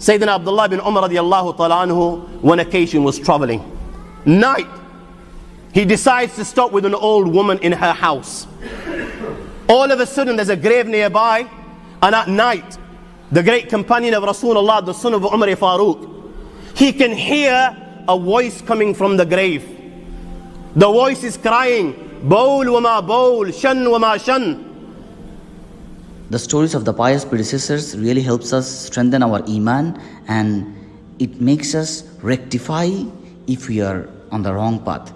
Sayyidina Abdullah bin Umar radiallahu ta'ala anhu, one occasion was traveling. Night, he decides to stop with an old woman in her house. All of a sudden there's a grave nearby, and at night, the great companion of Rasulullah, the son of Umar Farooq, he can hear a voice coming from the grave. The voice is crying, Bawl wa ma bawl, shan wa ma shan. The stories of the pious predecessors really helps us strengthen our iman, and it makes us rectify if we are on the wrong path.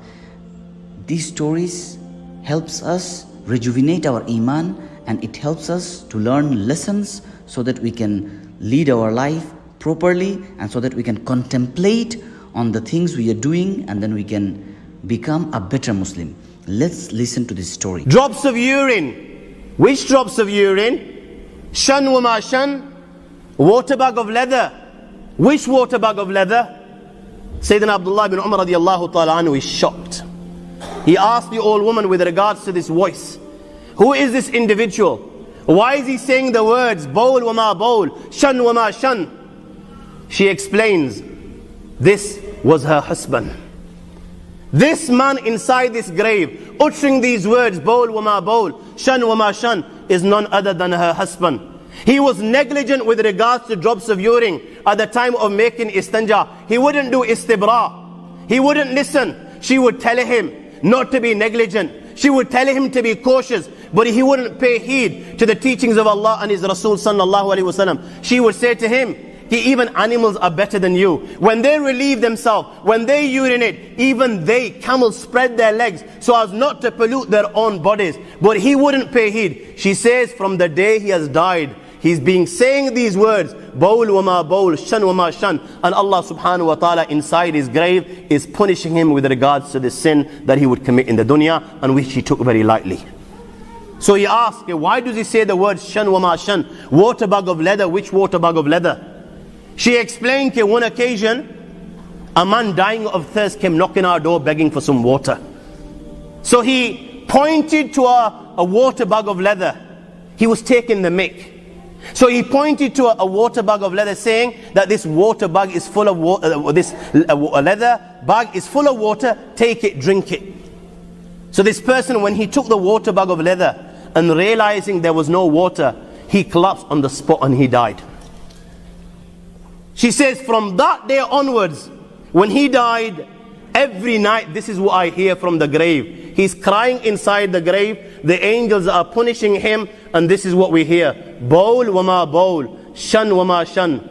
These stories helps us rejuvenate our iman, and it helps us to learn lessons so that we can lead our life properly, and so that we can contemplate on the things we are doing, and then we can become a better Muslim. Let's listen to this story. Drops of urine. Which drops of urine? Shan wa ma shan. Water bag of leather. Which water bag of leather? Sayyidina Abdullah bin Umar radiallahu ta'ala anhu is shocked. He asked the old woman with regards to this voice, who is this individual? Why is he saying the words, Bawl wa ma bawl, shan wa ma shan? She explains, this was her husband. This man inside this grave, uttering these words, Bawl wa ma bawl, shan wa ma shan, is none other than her husband. He was negligent with regards to drops of urine at the time of making istanja. He wouldn't do istibra. He wouldn't listen. She would tell him not to be negligent. She would tell him to be cautious, but he wouldn't pay heed to the teachings of Allah and His Rasul sallallahu alaihi wasallam. She would say to him, even animals are better than you. When they relieve themselves, when they urinate, even they, camels, spread their legs so as not to pollute their own bodies. But he wouldn't pay heed. She says, from the day he has died, he's been saying these words, Bawl wa ma bawl, shan wa ma shan, and Allah subhanahu wa ta'ala inside his grave is punishing him with regards to the sin that he would commit in the dunya, and which he took very lightly. So he asked, why does he say the word shan wa ma shan? Water bag of leather. Which water bag of leather? She explained that one occasion, a man dying of thirst came knocking our door begging for some water. So he pointed to a water bag of leather. He was taking the mick. So he pointed to a water bag of leather, saying that this water bag is full of water, this leather bag is full of water, take it, drink it. So this person, when he took the water bag of leather and realizing there was no water, he collapsed on the spot and he died. She says, from that day onwards, when he died, every night this is what I hear from the grave. He's crying inside the grave, the angels are punishing him, and this is what we hear. Bawl wa ma bawl, shan wa ma shan.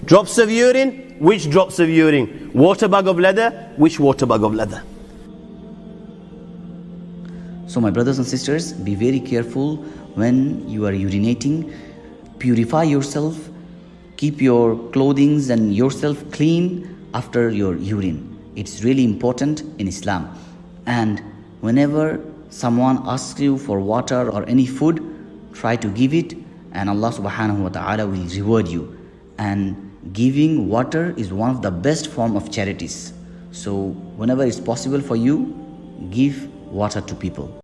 Drops of urine, which drops of urine? Water bag of leather, which water bag of leather? So my brothers and sisters, be very careful when you are urinating. Purify yourself. Keep your clothing and yourself clean after your urine. It's really important in Islam. And whenever someone asks you for water or any food, try to give it, and Allah subhanahu wa ta'ala will reward you. And giving water is one of the best form of charities. So whenever it's possible for you, give water to people.